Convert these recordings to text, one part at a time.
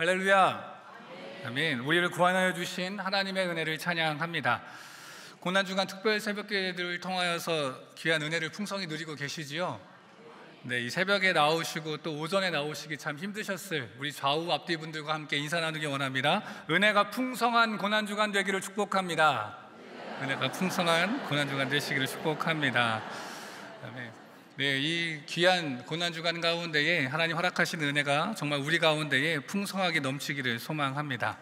할렐루야. 아멘. 우리를 구원하여 주신 하나님의 은혜를 찬양합니다. 고난주간 특별 새벽기도를 통하여서 귀한 은혜를 풍성히 누리고 계시지요? 네, 이 새벽에 나오시고 또 오전에 나오시기 참 힘드셨을 우리 좌우 앞뒤 분들과 함께 인사 나누기 원합니다. 은혜가 풍성한 고난주간 되기를 축복합니다. 은혜가 풍성한 고난주간 되시기를 축복합니다. 아멘. 네, 이 귀한 고난주간 가운데에 하나님 허락하신 은혜가 정말 우리 가운데에 풍성하게 넘치기를 소망합니다.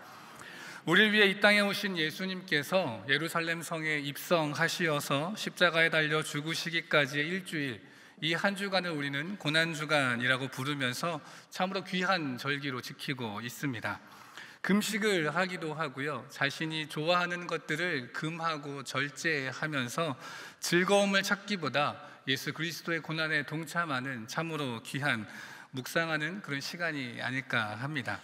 우리를 위해 이 땅에 오신 예수님께서 예루살렘 성에 입성하시어서 십자가에 달려 죽으시기까지의 일주일, 이 한 주간을 우리는 고난주간이라고 부르면서 참으로 귀한 절기로 지키고 있습니다. 금식을 하기도 하고요, 자신이 좋아하는 것들을 금하고 절제하면서 즐거움을 찾기보다 예수 그리스도의 고난에 동참하는 참으로 귀한 묵상하는 그런 시간이 아닐까 합니다.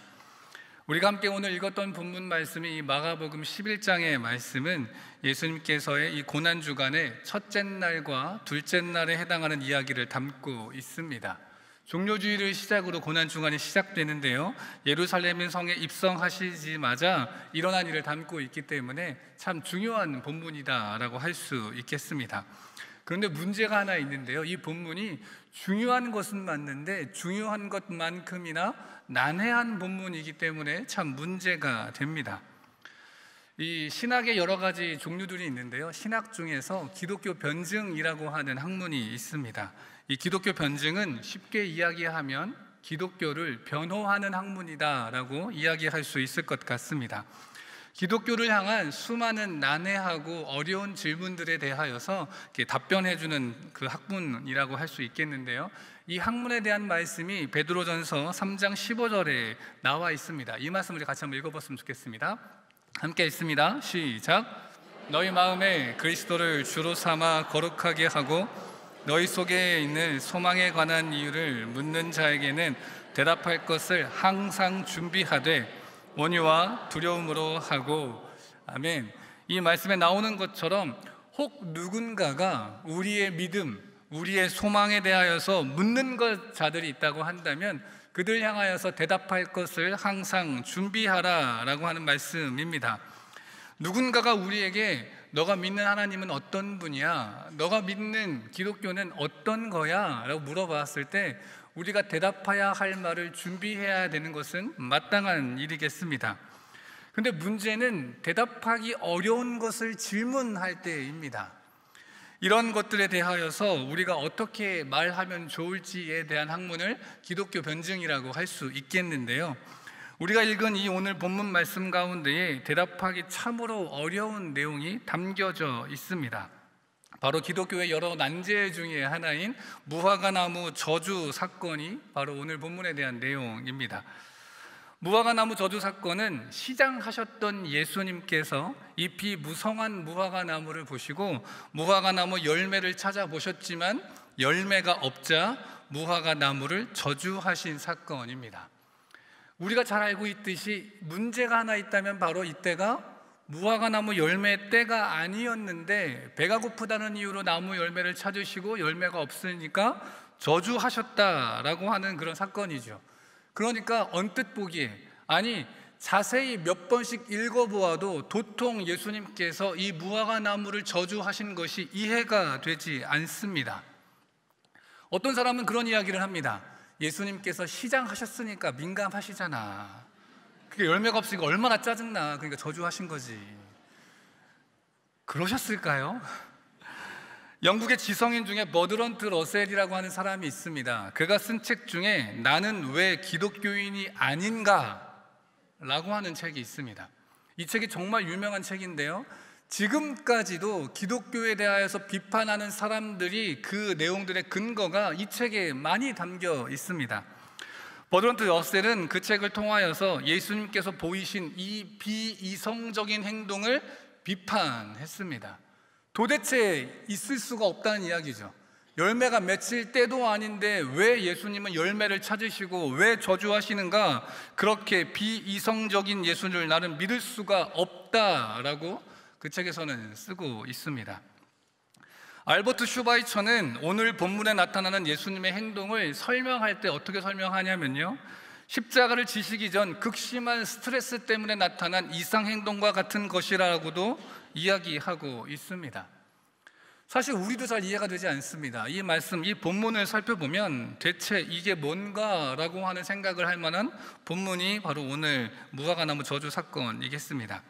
우리가 함께 오늘 읽었던 본문 말씀이 이 마가복음 11장의 말씀은 예수님께서의 이 고난주간의 첫째 날과 둘째 날에 해당하는 이야기를 담고 있습니다. 종료주의를 시작으로 고난주간이 시작되는데요, 예루살렘 성에 입성하시자마자 일어난 일을 담고 있기 때문에 참 중요한 본문이다라고 할 수 있겠습니다. 그런데 문제가 하나 있는데요, 이 본문이 중요한 것은 맞는데 중요한 것만큼이나 난해한 본문이기 때문에 참 문제가 됩니다. 이 신학의 여러 가지 종류들이 있는데요, 신학 중에서 기독교 변증이라고 하는 학문이 있습니다. 이 기독교 변증은 쉽게 이야기하면 기독교를 변호하는 학문이다라고 이야기할 수 있을 것 같습니다. 기독교를 향한 수많은 난해하고 어려운 질문들에 대하여서 답변해주는 그 학문이라고 할 수 있겠는데요, 이 학문에 대한 말씀이 베드로전서 3장 15절에 나와 있습니다. 이 말씀 우리 같이 한번 읽어봤으면 좋겠습니다. 함께 읽습니다. 시작. 너희 마음에 그리스도를 주로 삼아 거룩하게 하고 너희 속에 있는 소망에 관한 이유를 묻는 자에게는 대답할 것을 항상 준비하되 온유와 두려움으로 하고. 아멘. 이 말씀에 나오는 것처럼 혹 누군가가 우리의 믿음, 우리의 소망에 대하여서 묻는 자들이 있다고 한다면 그들 향하여서 대답할 것을 항상 준비하라라고 하는 말씀입니다. 누군가가 우리에게 너가 믿는 하나님은 어떤 분이야? 너가 믿는 기독교는 어떤 거야? 라고 물어봤을 때 우리가 대답해야 할 말을 준비해야 되는 것은 마땅한 일이겠습니다. 그런데 문제는 대답하기 어려운 것을 질문할 때입니다. 이런 것들에 대하여서 우리가 어떻게 말하면 좋을지에 대한 학문을 기독교 변증이라고 할 수 있겠는데요, 우리가 읽은 이 오늘 본문 말씀 가운데에 대답하기 참으로 어려운 내용이 담겨져 있습니다. 바로 기독교의 여러 난제 중에 하나인 무화과나무 저주 사건이 바로 오늘 본문에 대한 내용입니다. 무화과나무 저주 사건은 시장하셨던 예수님께서 잎이 무성한 무화과나무를 보시고 무화과나무 열매를 찾아보셨지만 열매가 없자 무화과나무를 저주하신 사건입니다. 우리가 잘 알고 있듯이 문제가 하나 있다면 바로 이때가 무화과나무 열매 때가 아니었는데 배가 고프다는 이유로 나무 열매를 찾으시고 열매가 없으니까 저주하셨다라고 하는 그런 사건이죠. 그러니까 언뜻 보기에, 아니 자세히 몇 번씩 읽어보아도 도통 예수님께서 이 무화과나무를 저주하신 것이 이해가 되지 않습니다. 어떤 사람은 그런 이야기를 합니다. 예수님께서 시장하셨으니까 민감하시잖아. 그게 열매가 없으니까 얼마나 짜증나. 그러니까 저주하신 거지. 그러셨을까요? 영국의 지성인 중에 버드런트 러셀이라고 하는 사람이 있습니다. 그가 쓴 책 중에 나는 왜 기독교인이 아닌가? 라고 하는 책이 있습니다. 이 책이 정말 유명한 책인데요, 지금까지도 기독교에 대하여서 비판하는 사람들이 그 내용들의 근거가 이 책에 많이 담겨 있습니다. 버드런트 러셀은 그 책을 통하여서 예수님께서 보이신 이 비이성적인 행동을 비판했습니다. 도대체 있을 수가 없다는 이야기죠. 열매가 맺힐 때도 아닌데 왜 예수님은 열매를 찾으시고 왜 저주하시는가? 그렇게 비이성적인 예수를 나는 믿을 수가 없다라고 그 책에서는 쓰고 있습니다. 알버트 슈바이처는 오늘 본문에 나타나는 예수님의 행동을 설명할 때 어떻게 설명하냐면요, 십자가를 지시기 전 극심한 스트레스 때문에 나타난 이상 행동과 같은 것이라고도 이야기하고 있습니다. 사실 우리도 잘 이해가 되지 않습니다. 이 말씀, 이 본문을 살펴보면 대체 이게 뭔가라고 하는 생각을 할 만한 본문이 바로 오늘 무화과나무 저주 사건이겠습니다.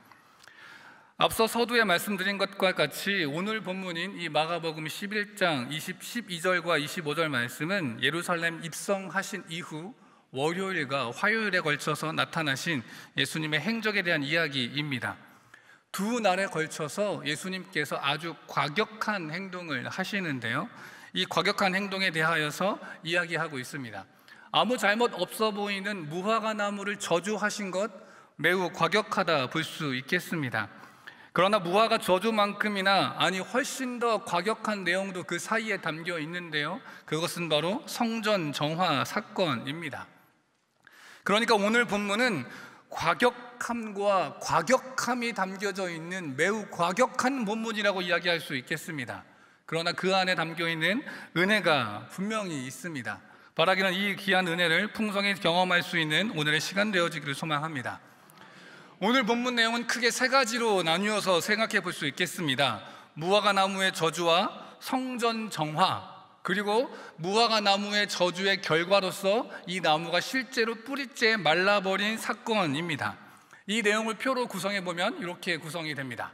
앞서 서두에 말씀드린 것과 같이 오늘 본문인 이 마가복음 11장 12절과 25절 말씀은 예루살렘 입성하신 이후 월요일과 화요일에 걸쳐서 나타나신 예수님의 행적에 대한 이야기입니다. 두 날에 걸쳐서 예수님께서 아주 과격한 행동을 하시는데요, 이 과격한 행동에 대하여서 이야기하고 있습니다. 아무 잘못 없어 보이는 무화과나무를 저주하신 것 매우 과격하다 볼 수 있겠습니다. 그러나 무화과 저주만큼이나 아니 훨씬 더 과격한 내용도 그 사이에 담겨 있는데요, 그것은 바로 성전 정화 사건입니다. 그러니까 오늘 본문은 과격함과 과격함이 담겨져 있는 매우 과격한 본문이라고 이야기할 수 있겠습니다. 그러나 그 안에 담겨 있는 은혜가 분명히 있습니다. 바라기는 이 귀한 은혜를 풍성히 경험할 수 있는 오늘의 시간 되어지기를 소망합니다. 오늘 본문 내용은 크게 세 가지로 나뉘어서 생각해 볼 수 있겠습니다. 무화과 나무의 저주와 성전 정화, 그리고 무화과 나무의 저주의 결과로서 이 나무가 실제로 뿌리째 말라버린 사건입니다. 이 내용을 표로 구성해 보면 이렇게 구성이 됩니다.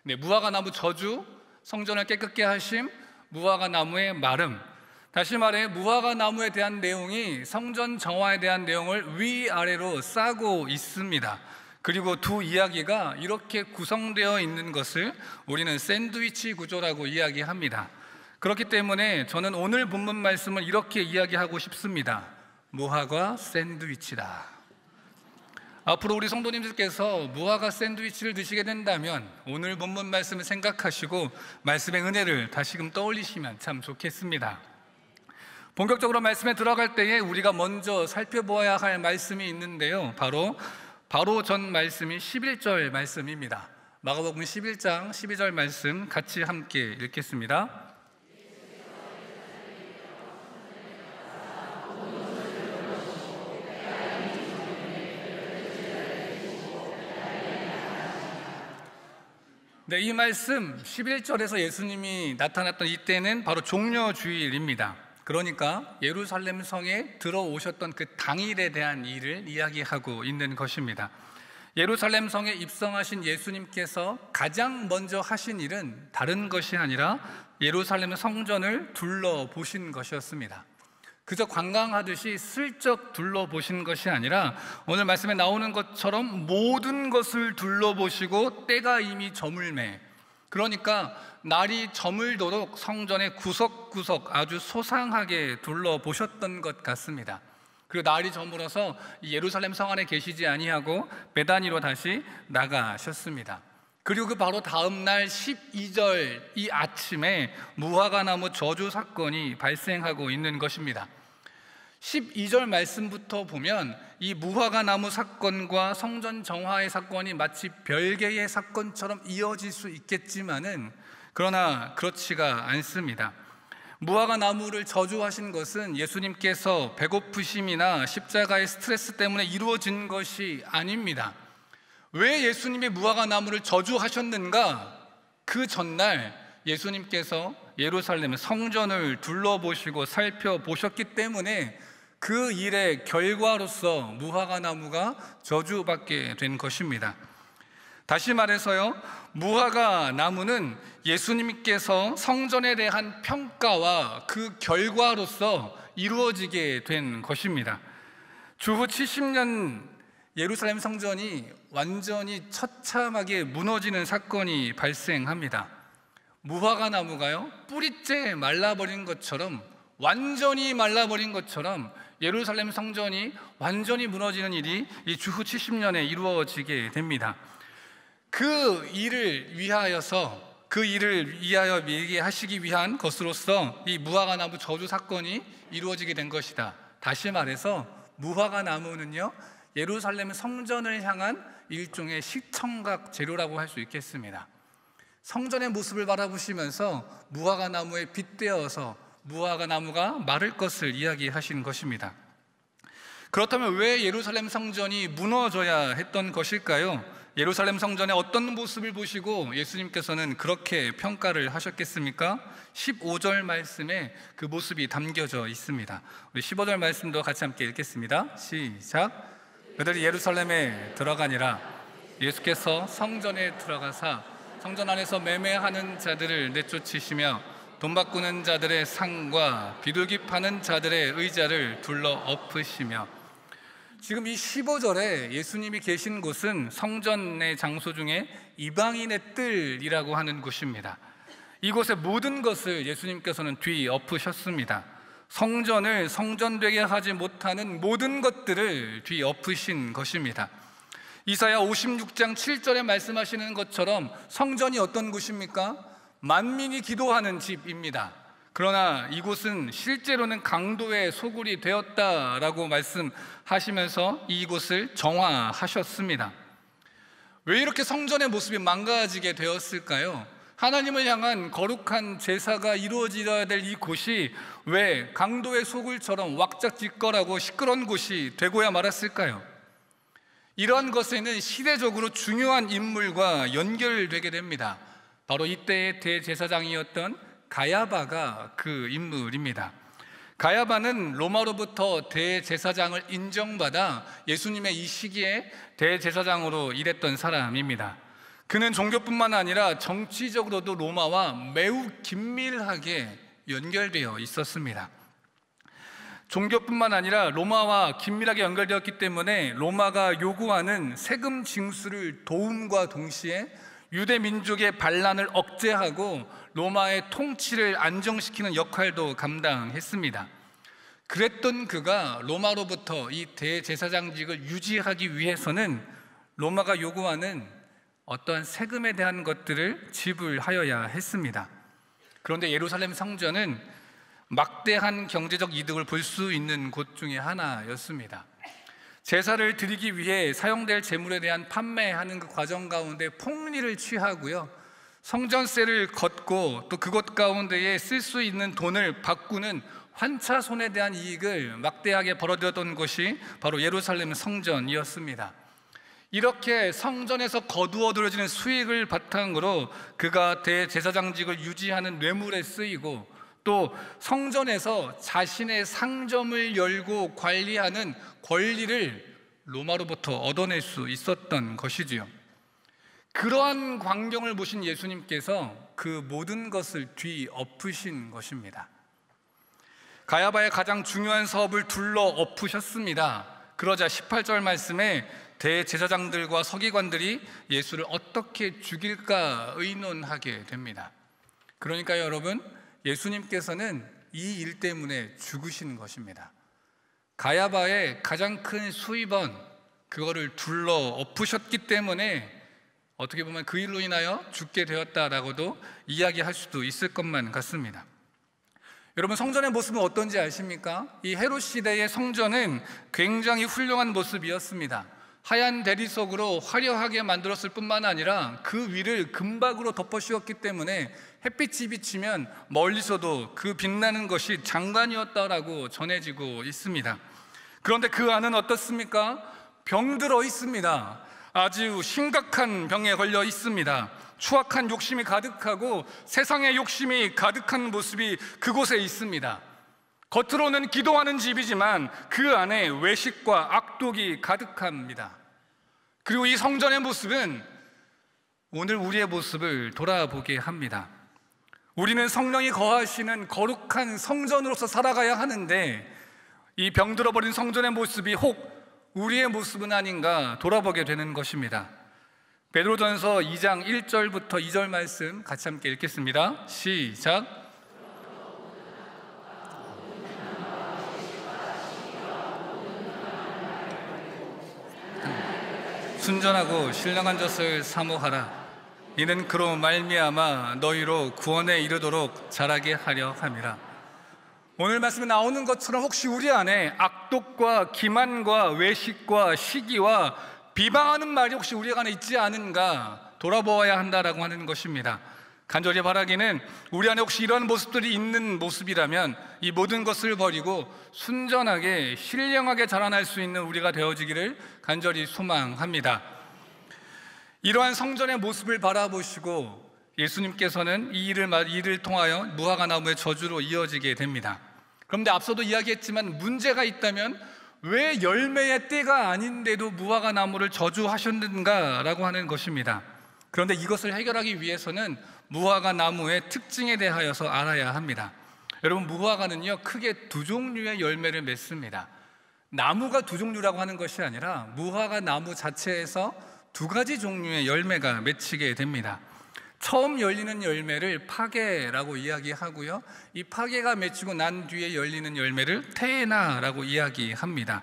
무화과 나무 저주, 성전을 깨끗게 하심, 무화과 나무의 마름. 다시 말해 무화과 나무에 대한 내용이 성전 정화에 대한 내용을 위아래로 싸고 있습니다. 그리고 두 이야기가 이렇게 구성되어 있는 것을 우리는 샌드위치 구조라고 이야기합니다. 그렇기 때문에 저는 오늘 본문 말씀을 이렇게 이야기하고 싶습니다. 무화과 샌드위치다. 앞으로 우리 성도님들께서 무화과 샌드위치를 드시게 된다면 오늘 본문 말씀을 생각하시고 말씀의 은혜를 다시금 떠올리시면 참 좋겠습니다. 본격적으로 말씀에 들어갈 때에 우리가 먼저 살펴보아야 할 말씀이 있는데요, 바로 전 말씀이 11절 말씀입니다. 마가복음 11장 12절 말씀 같이 함께 읽겠습니다. 네, 이 말씀 11절에서 예수님이 나타났던 이때는 바로 종려주일입니다. 그러니까 예루살렘 성에 들어오셨던 그 당일에 대한 일을 이야기하고 있는 것입니다. 예루살렘 성에 입성하신 예수님께서 가장 먼저 하신 일은 다른 것이 아니라 예루살렘 성전을 둘러보신 것이었습니다. 그저 관광하듯이 슬쩍 둘러보신 것이 아니라 오늘 말씀에 나오는 것처럼 모든 것을 둘러보시고 때가 이미 저물매, 그러니까 날이 저물도록 성전의 구석구석 아주 소상하게 둘러보셨던 것 같습니다. 그리고 날이 저물어서 예루살렘 성 안에 계시지 아니하고 베다니로 다시 나가셨습니다. 그리고 그 바로 다음 날 12절 이 아침에 무화과나무 저주 사건이 발생하고 있는 것입니다. 12절 말씀부터 보면 이 무화과나무 사건과 성전 정화의 사건이 마치 별개의 사건처럼 이어질 수 있겠지만은 그러나 그렇지가 않습니다. 무화과나무를 저주하신 것은 예수님께서 배고프심이나 십자가의 스트레스 때문에 이루어진 것이 아닙니다. 왜 예수님이 무화과나무를 저주하셨는가? 그 전날 예수님께서 예루살렘 성전을 둘러보시고 살펴보셨기 때문에 그 일의 결과로서 무화과나무가 저주받게 된 것입니다. 다시 말해서요, 무화과나무는 예수님께서 성전에 대한 평가와 그 결과로서 이루어지게 된 것입니다. 주후 70년 예루살렘 성전이 완전히 처참하게 무너지는 사건이 발생합니다. 무화과나무가요, 뿌리째 말라버린 것처럼, 완전히 말라버린 것처럼 예루살렘 성전이 완전히 무너지는 일이 이 주후 70년에 이루어지게 됩니다. 그 일을 위하여 얘기하시기 위한 것으로서 이 무화과나무 저주 사건이 이루어지게 된 것이다. 다시 말해서 무화과나무는요, 예루살렘 성전을 향한 일종의 시청각 재료라고 할 수 있겠습니다. 성전의 모습을 바라보시면서 무화과나무에 빗대어서 무화과나무가 마를 것을 이야기하신 것입니다. 그렇다면 왜 예루살렘 성전이 무너져야 했던 것일까요? 예루살렘 성전의 어떤 모습을 보시고 예수님께서는 그렇게 평가를 하셨겠습니까? 15절 말씀에 그 모습이 담겨져 있습니다. 우리 15절 말씀도 같이 함께 읽겠습니다. 시작. 그들이 예루살렘에 들어가니라. 예수께서 성전에 들어가사 성전 안에서 매매하는 자들을 내쫓으시며 돈 바꾸는 자들의 상과 비둘기 파는 자들의 의자를 둘러 엎으시며. 지금 이 15절에 예수님이 계신 곳은 성전의 장소 중에 이방인의 뜰이라고 하는 곳입니다. 이곳의 모든 것을 예수님께서는 뒤엎으셨습니다. 성전을 성전되게 하지 못하는 모든 것들을 뒤엎으신 것입니다. 이사야 56장 7절에 말씀하시는 것처럼 성전이 어떤 곳입니까? 만민이 기도하는 집입니다. 그러나 이곳은 실제로는 강도의 소굴이 되었다라고 말씀하시면서 이곳을 정화하셨습니다. 왜 이렇게 성전의 모습이 망가지게 되었을까요? 하나님을 향한 거룩한 제사가 이루어져야 될 이 곳이 왜 강도의 소굴처럼 왁자지껄하고 시끄러운 곳이 되고야 말았을까요? 이러한 것에는 시대적으로 중요한 인물과 연결되게 됩니다. 바로 이때의 대제사장이었던 가야바가 그 인물입니다. 가야바는 로마로부터 대제사장을 인정받아 예수님의 이 시기에 대제사장으로 일했던 사람입니다. 그는 종교뿐만 아니라 정치적으로도 로마와 매우 긴밀하게 연결되어 있었습니다. 종교뿐만 아니라 로마와 긴밀하게 연결되었기 때문에 로마가 요구하는 세금 징수를 도움과 동시에 유대 민족의 반란을 억제하고 로마의 통치를 안정시키는 역할도 감당했습니다. 그랬던 그가 로마로부터 이 대제사장직을 유지하기 위해서는 로마가 요구하는 어떠한 세금에 대한 것들을 지불하여야 했습니다. 그런데 예루살렘 성전은 막대한 경제적 이득을 볼 수 있는 곳 중에 하나였습니다. 제사를 드리기 위해 사용될 재물에 대한 판매하는 그 과정 가운데 폭리를 취하고요, 성전세를 걷고 또 그곳 가운데에 쓸 수 있는 돈을 바꾸는 환차손에 대한 이익을 막대하게 벌어들였던 곳이 바로 예루살렘 성전이었습니다. 이렇게 성전에서 거두어들여지는 수익을 바탕으로 그가 대제사장직을 유지하는 뇌물에 쓰이고 또 성전에서 자신의 상점을 열고 관리하는 권리를 로마로부터 얻어낼 수 있었던 것이지요. 그러한 광경을 보신 예수님께서 그 모든 것을 뒤엎으신 것입니다. 가야바의 가장 중요한 사업을 둘러 엎으셨습니다. 그러자 18절 말씀에 대제사장들과 서기관들이 예수를 어떻게 죽일까 의논하게 됩니다. 그러니까 여러분, 예수님께서는 이 일 때문에 죽으신 것입니다. 가야바의 가장 큰 수입원, 그거를 둘러 엎으셨기 때문에 어떻게 보면 그 일로 인하여 죽게 되었다라고도 이야기할 수도 있을 것만 같습니다. 여러분, 성전의 모습은 어떤지 아십니까? 이 헤롯 시대의 성전은 굉장히 훌륭한 모습이었습니다. 하얀 대리석으로 화려하게 만들었을 뿐만 아니라 그 위를 금박으로 덮어 씌웠기 때문에 햇빛이 비치면 멀리서도 그 빛나는 것이 장관이었다라고 전해지고 있습니다. 그런데 그 안은 어떻습니까? 병들어 있습니다. 아주 심각한 병에 걸려 있습니다. 추악한 욕심이 가득하고 세상의 욕심이 가득한 모습이 그곳에 있습니다. 겉으로는 기도하는 집이지만 그 안에 외식과 악독이 가득합니다. 그리고 이 성전의 모습은 오늘 우리의 모습을 돌아보게 합니다. 우리는 성령이 거하시는 거룩한 성전으로서 살아가야 하는데 이 병들어버린 성전의 모습이 혹 우리의 모습은 아닌가 돌아보게 되는 것입니다. 베드로전서 2장 1절부터 2절 말씀 같이 함께 읽겠습니다. 시작. 순전하고 신령한 젖을 사모하라. 이는 그로 말미암아 너희로 구원에 이르도록 자라게 하려 함이라. 오늘 말씀에 나오는 것처럼 혹시 우리 안에 악독과 기만과 외식과 시기와 비방하는 말이 혹시 우리 안에 있지 않은가 돌아보아야 한다라고 하는 것입니다. 간절히 바라기는 우리 안에 혹시 이런 모습들이 있는 모습이라면 이 모든 것을 버리고 순전하게 신령하게 자라날 수 있는 우리가 되어지기를 간절히 소망합니다. 이러한 성전의 모습을 바라보시고 예수님께서는 이 일을 통하여 무화과 나무의 저주로 이어지게 됩니다. 그런데 앞서도 이야기했지만 문제가 있다면 왜 열매의 때가 아닌데도 무화과 나무를 저주하셨는가라고 하는 것입니다. 그런데 이것을 해결하기 위해서는 무화과 나무의 특징에 대하여서 알아야 합니다. 여러분, 무화과는요 크게 두 종류의 열매를 맺습니다. 나무가 두 종류라고 하는 것이 아니라 무화과 나무 자체에서 두 가지 종류의 열매가 맺히게 됩니다. 처음 열리는 열매를 파게라고 이야기하고요, 이 파게가 맺히고 난 뒤에 열리는 열매를 테에나라고 이야기합니다.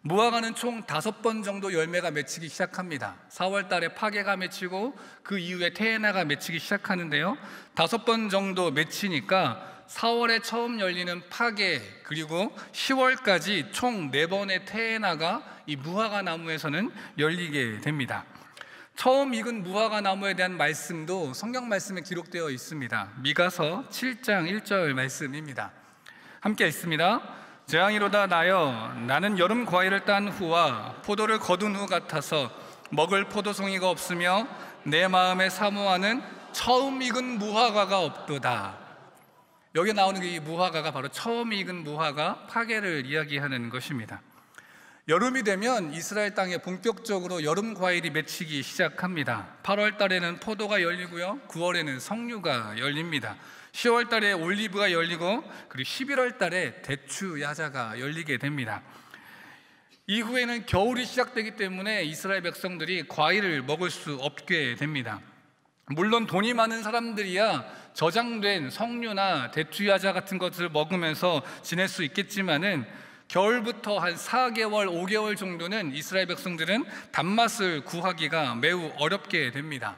무화과는 총 5번 정도 열매가 맺히기 시작합니다. 4월 달에 파게가 맺히고 그 이후에 테에나가 맺히기 시작하는데요, 5번 정도 맺히니까 4월에 처음 열리는 파게, 그리고 10월까지 총 4번의 테에나가 이 무화과 나무에서는 열리게 됩니다. 처음 익은 무화과 나무에 대한 말씀도 성경 말씀에 기록되어 있습니다. 미가서 7장 1절 말씀입니다. 함께 읽습니다. 재앙이로다 나여, 나는 여름 과일을 딴 후와 포도를 거둔 후 같아서 먹을 포도송이가 없으며 내 마음에 사모하는 처음 익은 무화과가 없도다. 여기 나오는 이 무화과가 바로 처음 익은 무화과 파게를 이야기하는 것입니다. 여름이 되면 이스라엘 땅에 본격적으로 여름 과일이 맺히기 시작합니다. 8월 달에는 포도가 열리고요, 9월에는 석류가 열립니다. 10월 달에 올리브가 열리고, 그리고 11월 달에 대추 야자가 열리게 됩니다. 이후에는 겨울이 시작되기 때문에 이스라엘 백성들이 과일을 먹을 수 없게 됩니다. 물론 돈이 많은 사람들이야 저장된 석류나 대추 야자 같은 것을 먹으면서 지낼 수 있겠지만은 겨울부터 한 4개월, 5개월 정도는 이스라엘 백성들은 단맛을 구하기가 매우 어렵게 됩니다.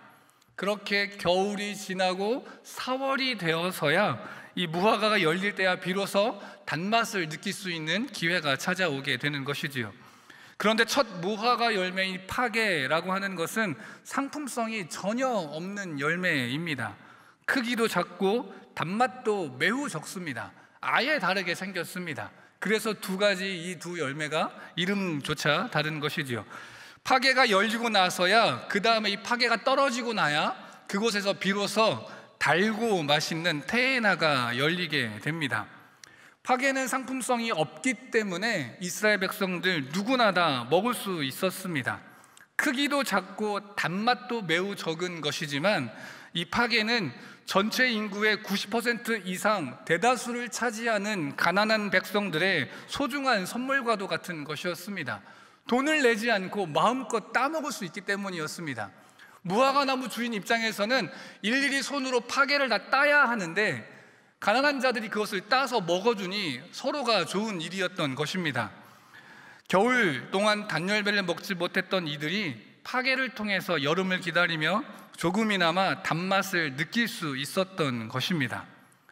그렇게 겨울이 지나고 4월이 되어서야 이 무화과가 열릴 때야 비로소 단맛을 느낄 수 있는 기회가 찾아오게 되는 것이지요. 그런데 첫 무화과 열매인 파게라고 하는 것은 상품성이 전혀 없는 열매입니다. 크기도 작고 단맛도 매우 적습니다. 아예 다르게 생겼습니다. 그래서 이 두 열매가 이름조차 다른 것이지요. 파게가 열리고 나서야, 그 다음에 이 파게가 떨어지고 나야 그곳에서 비로소 달고 맛있는 테에나가 열리게 됩니다. 파게는 상품성이 없기 때문에 이스라엘 백성들 누구나 다 먹을 수 있었습니다. 크기도 작고 단맛도 매우 적은 것이지만 이 파게는 전체 인구의 90% 이상 대다수를 차지하는 가난한 백성들의 소중한 선물과도 같은 것이었습니다. 돈을 내지 않고 마음껏 따먹을 수 있기 때문이었습니다. 무화과 나무 주인 입장에서는 일일이 손으로 파게를 다 따야 하는데 가난한 자들이 그것을 따서 먹어주니 서로가 좋은 일이었던 것입니다. 겨울 동안 단열매를 먹지 못했던 이들이 파게를 통해서 여름을 기다리며 조금이나마 단맛을 느낄 수 있었던 것입니다.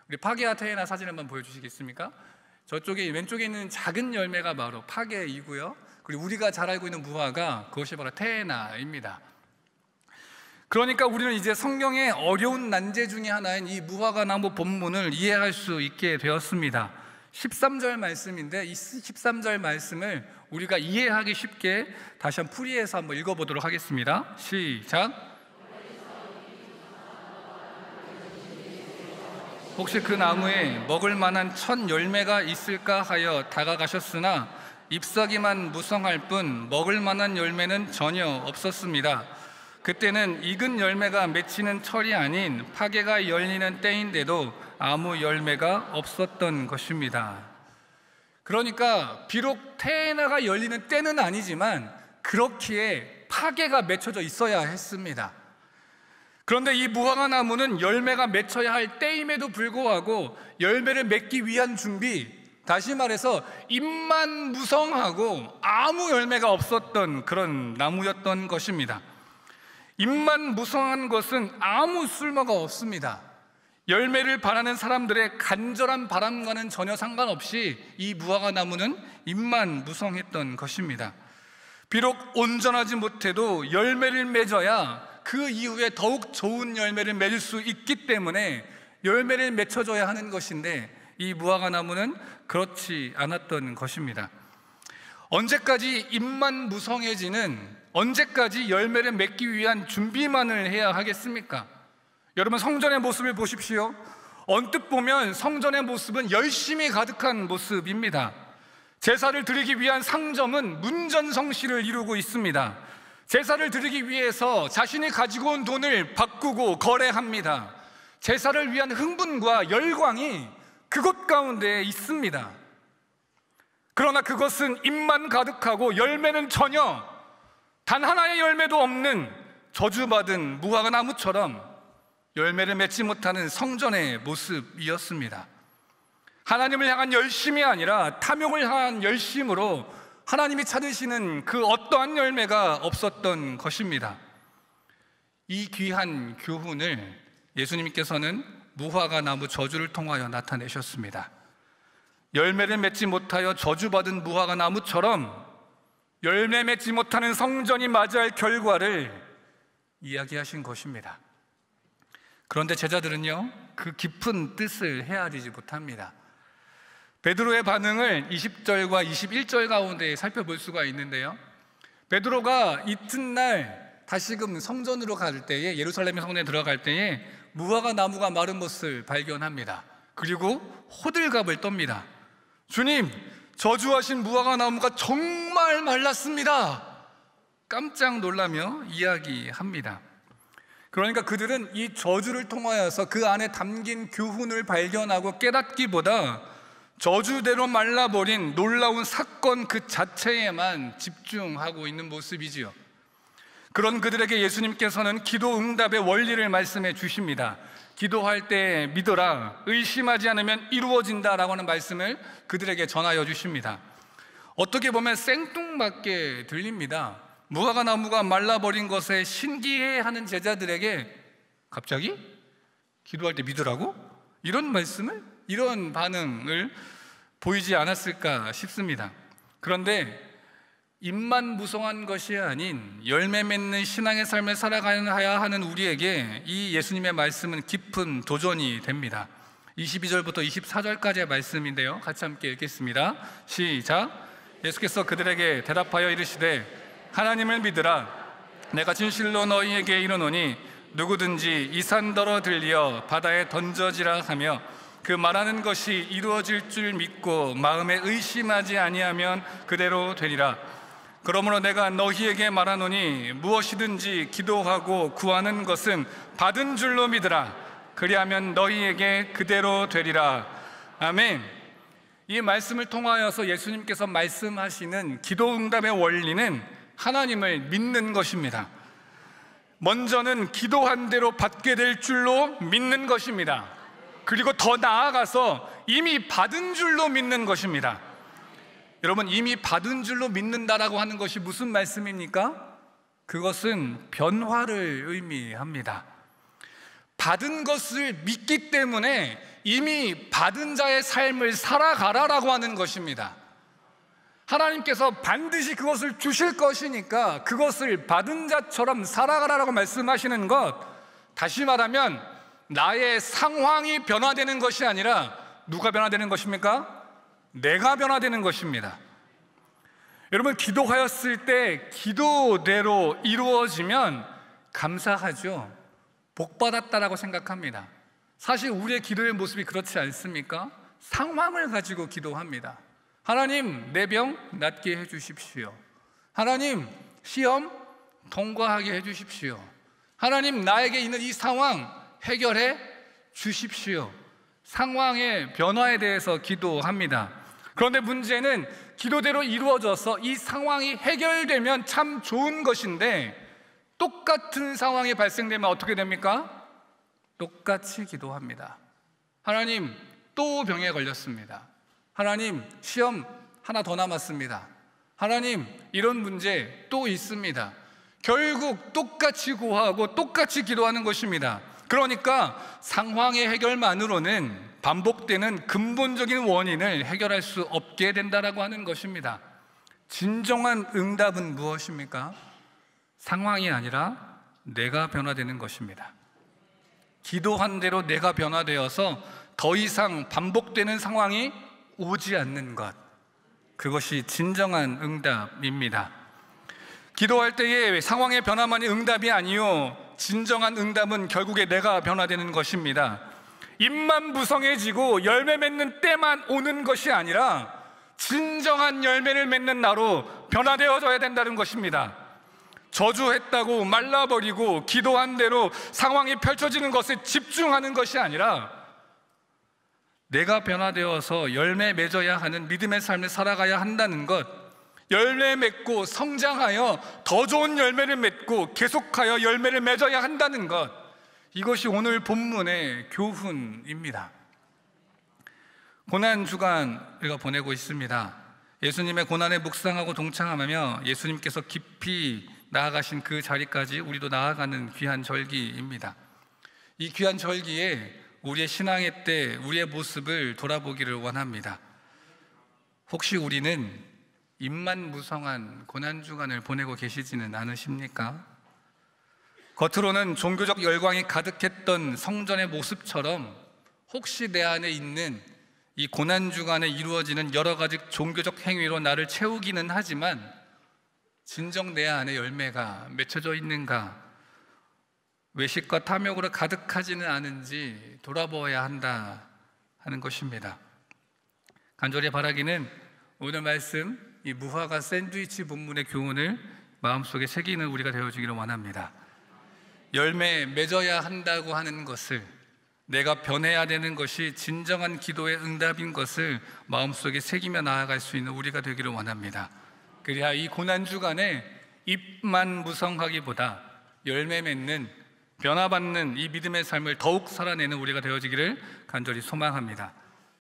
우리 파게와 테에나 사진 한번 보여주시겠습니까? 저쪽에 왼쪽에 있는 작은 열매가 바로 파게이고요, 그리고 우리가 잘 알고 있는 무화과, 그것이 바로 테에나입니다. 그러니까 우리는 이제 성경의 어려운 난제 중에 하나인 이 무화과 나무 본문을 이해할 수 있게 되었습니다. 13절 말씀인데 이 13절 말씀을 우리가 이해하기 쉽게 다시 한번 풀이해서 한번 읽어보도록 하겠습니다. 시작. 혹시 그 나무에 먹을 만한 첫 열매가 있을까 하여 다가가셨으나 잎사귀만 무성할 뿐 먹을 만한 열매는 전혀 없었습니다. 그때는 익은 열매가 맺히는 철이 아닌 파게가 열리는 때인데도 아무 열매가 없었던 것입니다. 그러니까 비록 테에나가 열리는 때는 아니지만 그렇기에 파게가 맺혀져 있어야 했습니다. 그런데 이 무화과 나무는 열매가 맺혀야 할 때임에도 불구하고 열매를 맺기 위한 준비, 다시 말해서 잎만 무성하고 아무 열매가 없었던 그런 나무였던 것입니다. 잎만 무성한 것은 아무 쓸모가 없습니다. 열매를 바라는 사람들의 간절한 바람과는 전혀 상관없이 이 무화과 나무는 잎만 무성했던 것입니다. 비록 온전하지 못해도 열매를 맺어야 그 이후에 더욱 좋은 열매를 맺을 수 있기 때문에 열매를 맺혀줘야 하는 것인데, 이 무화과 나무는 그렇지 않았던 것입니다. 언제까지 잎만 무성해지는, 언제까지 열매를 맺기 위한 준비만을 해야 하겠습니까? 여러분, 성전의 모습을 보십시오. 언뜻 보면 성전의 모습은 열심히 가득한 모습입니다. 제사를 드리기 위한 상점은 문전성시를 이루고 있습니다. 제사를 드리기 위해서 자신이 가지고 온 돈을 바꾸고 거래합니다. 제사를 위한 흥분과 열광이 그곳 가운데 있습니다. 그러나 그것은 잎만 가득하고 열매는 전혀, 단 하나의 열매도 없는 저주받은 무화과 나무처럼 열매를 맺지 못하는 성전의 모습이었습니다. 하나님을 향한 열심이 아니라 탐욕을 향한 열심으로 하나님이 찾으시는 그 어떠한 열매가 없었던 것입니다. 이 귀한 교훈을 예수님께서는 무화과 나무 저주를 통하여 나타내셨습니다. 열매를 맺지 못하여 저주받은 무화과 나무처럼 열매 맺지 못하는 성전이 맞이할 결과를 이야기하신 것입니다. 그런데 제자들은요, 그 깊은 뜻을 헤아리지 못합니다. 베드로의 반응을 20절과 21절 가운데 살펴볼 수가 있는데요, 베드로가 이튿날 다시금 성전으로 갈 때에, 예루살렘의 성전에 들어갈 때에 무화과 나무가 마른 것을 발견합니다. 그리고 호들갑을 떱니다. 주님, 저주하신 무화과 나무가 정말 말랐습니다. 깜짝 놀라며 이야기합니다. 그러니까 그들은 이 저주를 통하여서 그 안에 담긴 교훈을 발견하고 깨닫기보다 저주대로 말라버린 놀라운 사건 그 자체에만 집중하고 있는 모습이지요. 그런 그들에게 예수님께서는 기도 응답의 원리를 말씀해 주십니다. 기도할 때 믿어라, 의심하지 않으면 이루어진다라고 하는 말씀을 그들에게 전하여 주십니다. 어떻게 보면 생뚱맞게 들립니다. 무화과 나무가 말라버린 것에 신기해하는 제자들에게 갑자기 기도할 때 믿으라고? 이런 말씀을, 이런 반응을 보이지 않았을까 싶습니다. 그런데 잎만 무성한 것이 아닌 열매 맺는 신앙의 삶을 살아가야 하는 우리에게 이 예수님의 말씀은 깊은 도전이 됩니다. 22절부터 24절까지의 말씀인데요, 같이 함께 읽겠습니다. 시작. 예수께서 그들에게 대답하여 이르시되 하나님을 믿으라. 내가 진실로 너희에게 이르노니 누구든지 이 산더러 들려 바다에 던져지라 하며 그 말하는 것이 이루어질 줄 믿고 마음에 의심하지 아니하면 그대로 되리라. 그러므로 내가 너희에게 말하노니 무엇이든지 기도하고 구하는 것은 받은 줄로 믿으라. 그리하면 너희에게 그대로 되리라. 아멘. 이 말씀을 통하여서 예수님께서 말씀하시는 기도 응답의 원리는 하나님을 믿는 것입니다. 먼저는 기도한 대로 받게 될 줄로 믿는 것입니다. 그리고 더 나아가서 이미 받은 줄로 믿는 것입니다. 여러분, 이미 받은 줄로 믿는다라고 하는 것이 무슨 말씀입니까? 그것은 변화를 의미합니다. 받은 것을 믿기 때문에 이미 받은 자의 삶을 살아가라라고 하는 것입니다. 하나님께서 반드시 그것을 주실 것이니까 그것을 받은 자처럼 살아가라라고 말씀하시는 것, 다시 말하면 나의 상황이 변화되는 것이 아니라 누가 변화되는 것입니까? 내가 변화되는 것입니다. 여러분, 기도하였을 때 기도대로 이루어지면 감사하죠. 복받았다라고 생각합니다. 사실 우리의 기도의 모습이 그렇지 않습니까? 상황을 가지고 기도합니다. 하나님, 내 병 낫게 해주십시오. 하나님, 시험 통과하게 해주십시오. 하나님, 나에게 있는 이 상황 해결해 주십시오. 상황의 변화에 대해서 기도합니다. 그런데 문제는 기도대로 이루어져서 이 상황이 해결되면 참 좋은 것인데, 똑같은 상황이 발생되면 어떻게 됩니까? 똑같이 기도합니다. 하나님, 또 병에 걸렸습니다. 하나님, 시험 하나 더 남았습니다. 하나님, 이런 문제 또 있습니다. 결국 똑같이 구하고 똑같이 기도하는 것입니다. 그러니까 상황의 해결만으로는 반복되는 근본적인 원인을 해결할 수 없게 된다라고 하는 것입니다. 진정한 응답은 무엇입니까? 상황이 아니라 내가 변화되는 것입니다. 기도한 대로 내가 변화되어서 더 이상 반복되는 상황이 오지 않는 것, 그것이 진정한 응답입니다. 기도할 때의 상황의 변화만이 응답이 아니요, 진정한 응답은 결국에 내가 변화되는 것입니다. 입만 무성해지고 열매 맺는 때만 오는 것이 아니라 진정한 열매를 맺는 나로 변화되어져야 된다는 것입니다. 저주했다고 말라버리고 기도한 대로 상황이 펼쳐지는 것에 집중하는 것이 아니라 내가 변화되어서 열매 맺어야 하는 믿음의 삶을 살아가야 한다는 것, 열매 맺고 성장하여 더 좋은 열매를 맺고 계속하여 열매를 맺어야 한다는 것, 이것이 오늘 본문의 교훈입니다. 고난주간 우리가 보내고 있습니다. 예수님의 고난에 묵상하고 동참하며 예수님께서 깊이 나아가신 그 자리까지 우리도 나아가는 귀한 절기입니다. 이 귀한 절기에 우리의 신앙의 때 우리의 모습을 돌아보기를 원합니다. 혹시 우리는 입만 무성한 고난주간을 보내고 계시지는 않으십니까? 겉으로는 종교적 열광이 가득했던 성전의 모습처럼 혹시 내 안에 있는 이 고난주간에 이루어지는 여러 가지 종교적 행위로 나를 채우기는 하지만 진정 내 안에 열매가 맺혀져 있는가, 외식과 탐욕으로 가득하지는 않은지 돌아보아야 한다 하는 것입니다. 간절히 바라기는 오늘 말씀, 이 무화과 샌드위치 본문의 교훈을 마음속에 새기는 우리가 되어주기를 원합니다. 열매 맺어야 한다고 하는 것을, 내가 변해야 되는 것이 진정한 기도의 응답인 것을 마음속에 새기며 나아갈 수 있는 우리가 되기를 원합니다. 그래야 이 고난주간에 입만 무성하기보다 열매 맺는, 변화받는 이 믿음의 삶을 더욱 살아내는 우리가 되어지기를 간절히 소망합니다.